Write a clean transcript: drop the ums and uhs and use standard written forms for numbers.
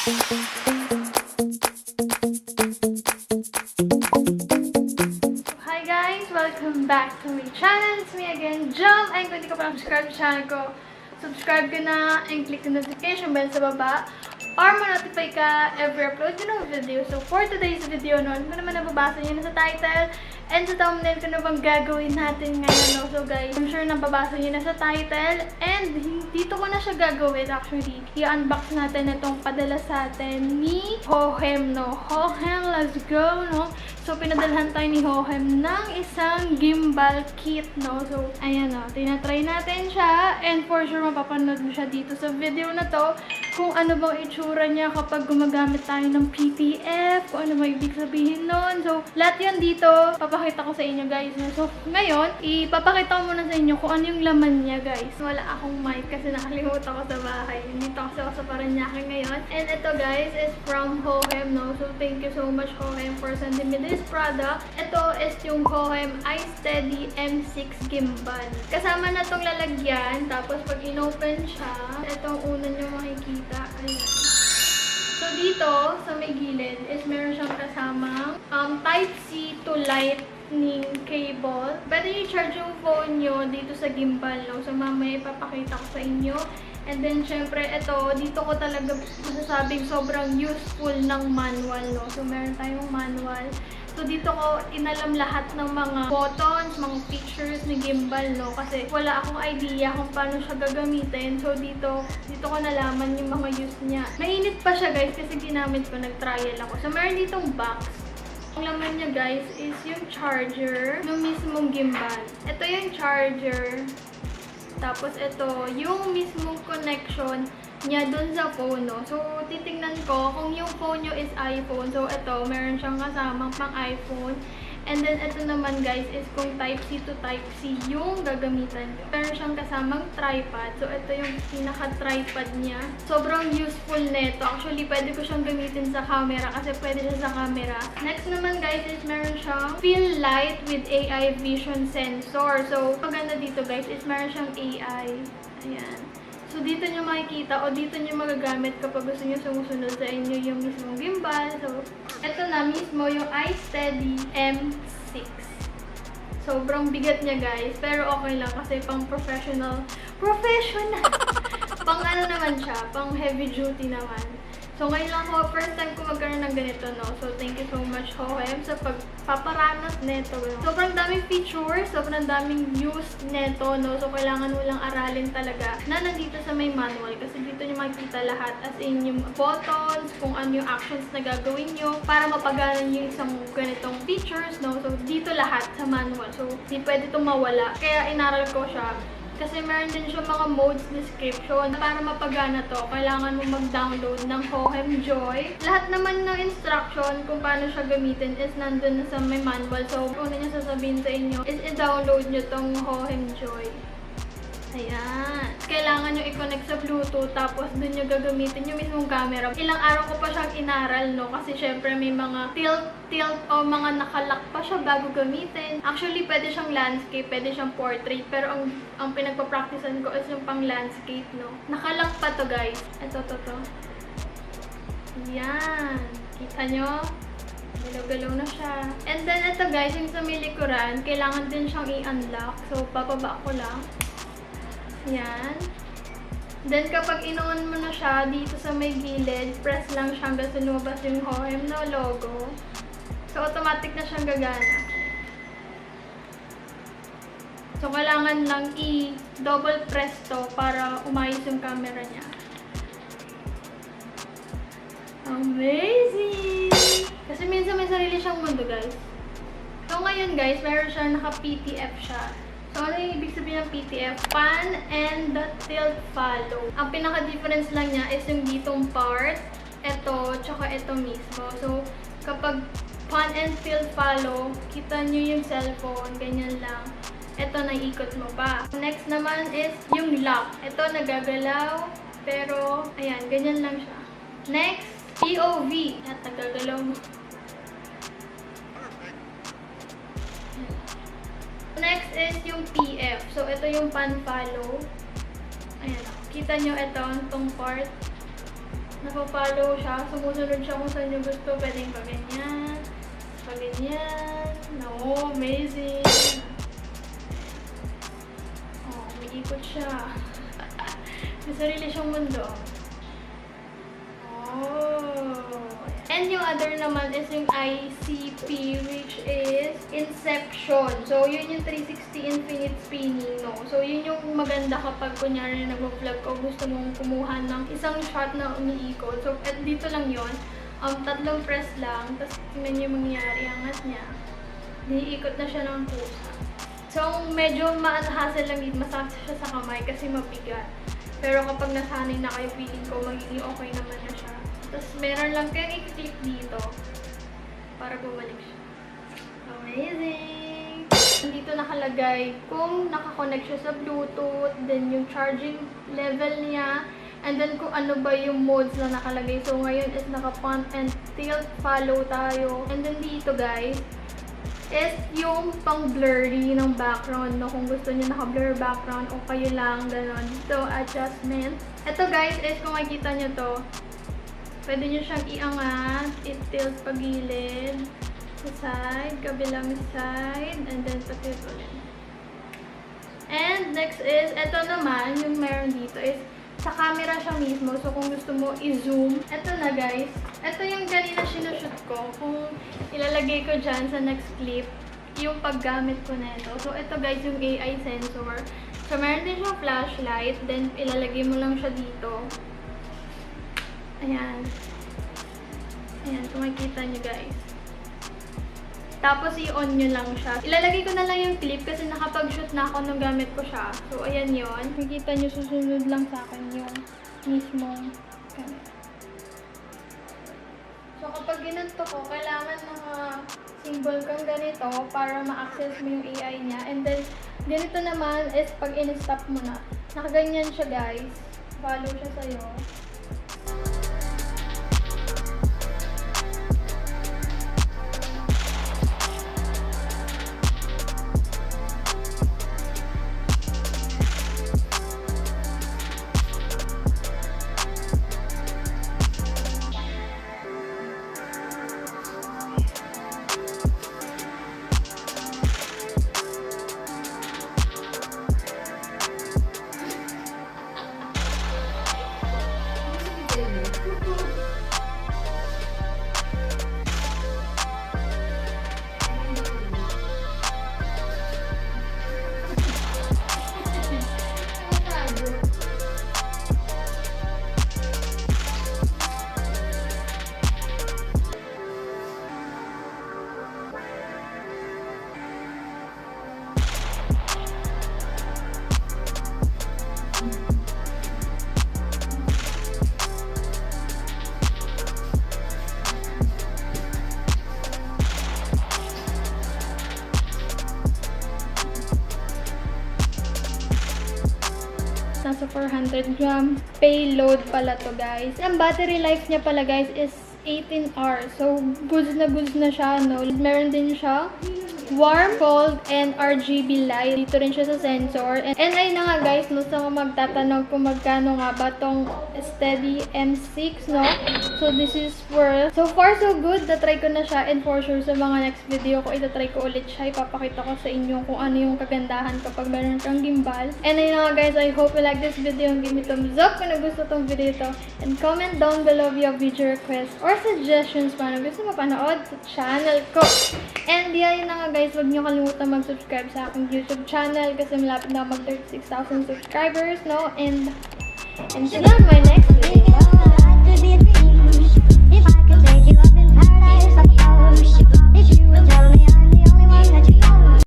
Hi guys! Welcome back to my channel. It's me again, Jom. And kung hindi ka pa subscribe sa channel ko, subscribe ka na and click the notification bell sa baba or ma-notify ka every upload ko ng video. So for today's video, ano ko naman nababasa nyo na sa title and sa thumbnail ko na bang gagawin natin ngayon. No? So guys, I'm sure nababasa nyo na sa title and dito ko na siya gagawin actually. I-unbox natin itong padala sa atin ni Hohem, no? Hohem, let's go, no? So, pinadalhan tayo ni Hohem ng isang gimbal kit, no? So, ayan, no? Tinatry natin siya. And for sure, mapapanood mo siya dito sa video na to. Kung ano bang itsura niya kapag gumagamit tayo ng PTF. Kung ano bang ibig sabihin nun. So, lahat yan dito, papakita ko sa inyo, guys. No? So, ngayon, ipapakita ko muna sa inyo kung ano yung laman niya, guys. Wala akong mic kasi nakalimutan ko sa bahay. Dito kasi ako sa Paranaque ngayon. And ito, guys, is from Hohem, no? So, thank you so much, Hohem, for sending me this product. Ito is yung Hohem iSteady M6 Gimbal. Kasama na tong lalagyan. Tapos pag inopen siya, itong una nyo makikita. Ayan. So dito, sa may gilid, is meron siyang kasamang Type-C to Lightning cable. Pwede i-charge yung phone nyo dito sa gimbal, no? So mamaya ipapakita ko sa inyo. And then, syempre, ito, dito ko talaga masasabing sobrang useful ng manual, no? So, meron tayong manual. So, dito ko inalam lahat ng mga buttons, mga features ni gimbal, no? Kasi wala akong idea kung paano siya gagamitin. So, dito ko nalaman yung mga use niya. Mainit pa siya, guys, kasi ginamit ko, nag-trial ako. So, meron ditong box. Ang laman niya, guys, is yung charger ng mismong gimbal. Ito yung charger. Tapos, ito, yung mismong connection niya dun sa phone, no? So, titingnan ko kung yung phone nyo is iPhone. So, ito, meron siyang kasamang pang iPhone. And then, ito naman, guys, is kung Type-C to Type-C yung gagamitan nyo. Meron siyang kasamang tripod. So, ito yung pinaka-tripod niya. Sobrang useful nito. Actually, pwede ko siyang gamitin sa camera kasi pwede siya sa camera. Next naman, guys, is meron siyang Feel Light with AI Vision Sensor. So, maganda dito, guys, is meron siyang AI. Ayan. So, dito nyo makikita o dito nyo magagamit kapag gusto nyo sumusunod sa inyo yung mismong gimbal. So, ito na mismo yung iSteady M6. Sobrang bigat niya, guys. Pero okay lang kasi pang professional. Pang ano naman siya, pang heavy duty naman. So, ngayon lang ako, first time ko magkaroon ng ganito, no? So, thank you so much, Hohem, sa pagpaparanas neto. Sobrang daming features, sobrang daming use neto, no? So, kailangan mo lang aralin talaga na nandito sa may manual. Kasi dito nyo makikita lahat, as in yung buttons, kung ano yung actions na gagawin nyo para mapaganan yung isang ganitong features, no? So, dito lahat sa manual. So, hindi pwede itong mawala. Kaya, inaral ko siya. Kasi meron din siya mga modes description. Para mapagana to, kailangan mo mag-download ng Hohem Joy. Lahat naman ng instruction kung paano siya gamitin is nandun na sa may manual. So, una niya sasabihin sa inyo is i-download nyo tong Hohem Joy. Ayan. Kailangan nyo i-connect sa Bluetooth, tapos dun nyo gagamitin yung mismong camera. Ilang araw ko pa siyang inaral, no? Kasi syempre may mga tilt o mga nakalock pa siya bago gamitin. Actually, pwede siyang landscape, pwede siyang portrait, pero ang pinagpa-practicean ko is yung pang landscape, no? Nakalock pa to, guys. Ito, to. Ayan. Kita nyo? Galaw-galaw na siya. And then, ito, guys, yung sa may likuran, kailangan din siyang i-unlock. So, bababa ko lang. Yan. Then, kapag in-on mo na siya dito sa may gilid, press lang siya hanggang sa lumabas yung Hohem na logo. So, automatic na siyang gagana. So, kailangan lang i-double press to para umayos yung camera niya. Amazing! Kasi minsan may sarili siyang mundo, guys. So, ngayon, guys, meron siya naka-PTF siya. So, ano yung ibig sabihin ng PTF? Pan and tilt follow. Ang pinaka-difference lang niya is yung ditong part, ito, tsaka ito mismo. So, kapag pan and tilt follow, kita nyo yung cellphone, ganyan lang. Ito, naiikot mo pa. Next naman is yung lock. Ito, nagagalaw, pero, ayan, ganyan lang siya. Next, POV. At nagagalaw mo. Next is yung PF. So, ito yung pan follow. Ayan. Kita nyo ito, itong part. Napapalo siya. Sumusunod siya kung saan niyo gusto. Pwedeng pa ganyan. Pa ganyan. No, amazing. Oh, may ikot siya. May sarili siyang mundo. Oh. And yung other naman is yung ICP, which is Inception. So, yun yung 360 infinite spinning, no? So, yun yung maganda kapag kunyari nag-vlog ko, gusto mong kumuha ng isang shot na umiikot. So, at dito lang yun. Tatlong press lang. Tapos, tingnan yung mangyayari. Angat niya. Niikot na siya ng pusa. So, medyo ma-hassle lang dito. Masakit siya sa kamay kasi mabigat. Pero kapag nasanay na kayo, feeling ko magiging okay naman na siya. Tapos meron lang kayong i-click dito para bumalik siya. Amazing! Dito nakalagay kung nakakonect siya sa Bluetooth, then yung charging level niya, and then kung ano ba yung modes na nakalagay. So ngayon is naka-pump and tilt, follow tayo. And then dito guys, is yung pang blurry ng background, no? Kung gusto niyo naka-blur background o kayo lang, gano'n. Dito, adjustment. Ito guys, is kung makikita niyo to, pwede niyo siyang iangat, i-tilt pagilid, sa side, kabilang side, and then pa-tilt ulit. And next is, ito naman, yung meron dito is, sa camera siya mismo. So, kung gusto mo i-zoom, ito na guys. Ito yung kanina sinushoot ko. Kung ilalagay ko dyan sa next clip, yung paggamit ko na ito. So, ito guys, yung AI sensor. So, meron din siyang flashlight. Then, ilalagay mo lang siya dito. Ayan. Ayan, kung makikita nyo guys. Tapos, i-on nyo lang siya. Ilalagay ko na lang yung clip kasi nakapag-shoot na ako nung gamit ko siya. So, ayan yun. Makikita nyo, susunod lang sa akin yung mismong camera. So, kapag ginanto ko, kailangan symbol kang ganito para ma-access mo yung AI niya. And then, ganito naman is pag in-stop mo na. Nakaganyan siya guys. Follow siya sa'yo. Nasa 400 gram payload pala to guys. Ang battery life niya pala guys is 18 hours. So, goods na siya, no? Meron din siya warm, cold, and RGB light. Dito rin siya sa sensor. And ay na nga guys, no, sa magtatanong kung magkano nga ba tong Steady M6, no? So, this is worth. So far, so good. Na-try ko na siya. And for sure, sa mga next video ko, itatry ko ulit siya. Ipapakita ko sa inyo kung ano yung kagandahan kapag meron kang gimbal. And ayun na nga guys, I hope you like this video. Give me thumbs up kung nagusto tong video ito. And comment down below if you have video requests or suggestions pa na gusto mapanood sa channel ko. And yun na nga guys, huwag nyo kalimutan mag-subscribe sa aking YouTube channel kasi malapit na mag 36,000 subscribers, no? And see you on my next video. Bye!